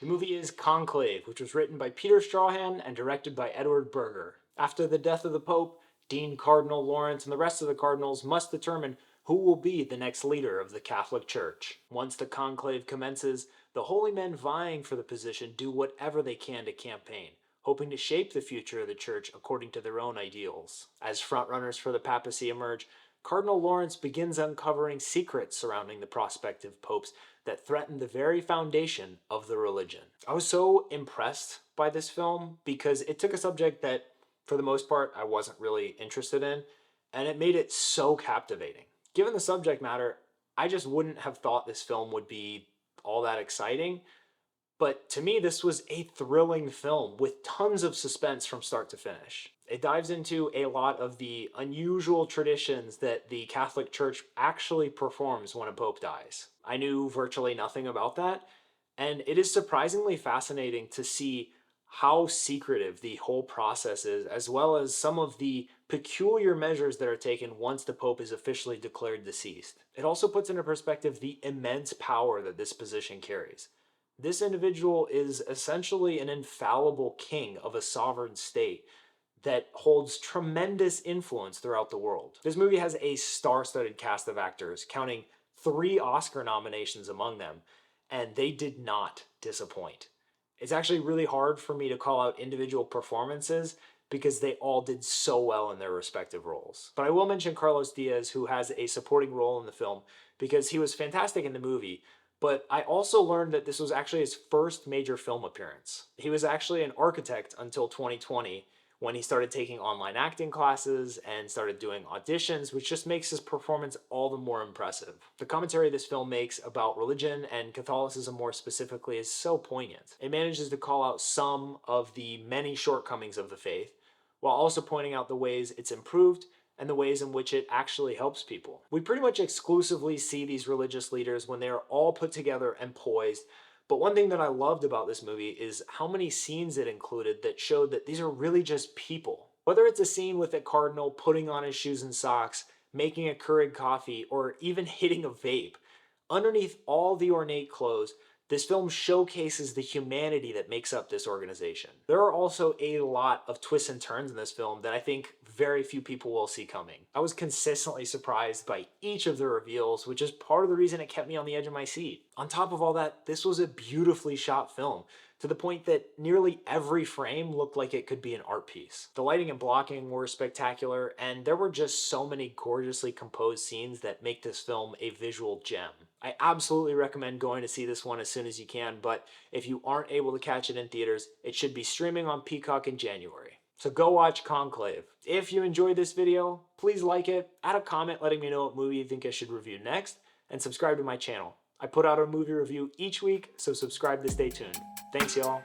The movie is Conclave, which was written by Peter Straughan and directed by Edward Berger. After the death of the Pope, Dean Cardinal Lawrence and the rest of the cardinals must determine who will be the next leader of the Catholic Church. Once the conclave commences, the holy men vying for the position do whatever they can to campaign, hoping to shape the future of the Church according to their own ideals. As frontrunners for the papacy emerge, Cardinal Lawrence begins uncovering secrets surrounding the prospective popes that threaten the very foundation of the religion. I was so impressed by this film because it took a subject that, for the most part, I wasn't really interested in, and it made it so captivating. Given the subject matter, I just wouldn't have thought this film would be all that exciting, but to me, this was a thrilling film with tons of suspense from start to finish. It dives into a lot of the unusual traditions that the Catholic Church actually performs when a pope dies. I knew virtually nothing about that, and it is surprisingly fascinating to see how secretive the whole process is, as well as some of the peculiar measures that are taken once the Pope is officially declared deceased. It also puts into perspective the immense power that this position carries. This individual is essentially an infallible king of a sovereign state that holds tremendous influence throughout the world. This movie has a star-studded cast of actors, counting 3 Oscar nominations among them, and they did not disappoint. It's actually really hard for me to call out individual performances because they all did so well in their respective roles. But I will mention Carlos Diehz, who has a supporting role in the film, because he was fantastic in the movie, but I also learned that this was actually his first major film appearance. He was actually an architect until 2020, when he started taking online acting classes and started doing auditions, which just makes his performance all the more impressive. The commentary this film makes about religion and Catholicism more specifically is so poignant. It manages to call out some of the many shortcomings of the faith, while also pointing out the ways it's improved and the ways in which it actually helps people. We pretty much exclusively see these religious leaders when they are all put together and poised. But one thing that I loved about this movie is how many scenes it included that showed that these are really just people. Whether it's a scene with a cardinal putting on his shoes and socks, making a Keurig coffee, or even hitting a vape, underneath all the ornate clothes, this film showcases the humanity that makes up this organization. There are also a lot of twists and turns in this film that I think very few people will see coming. I was consistently surprised by each of the reveals, which is part of the reason it kept me on the edge of my seat. On top of all that, this was a beautifully shot film, to the point that nearly every frame looked like it could be an art piece. The lighting and blocking were spectacular, and there were just so many gorgeously composed scenes that make this film a visual gem. I absolutely recommend going to see this one as soon as you can, but if you aren't able to catch it in theaters, it should be streaming on Peacock in January. So go watch Conclave. If you enjoyed this video, please like it, add a comment letting me know what movie you think I should review next, and subscribe to my channel. I put out a movie review each week, so subscribe to stay tuned. Thanks, y'all.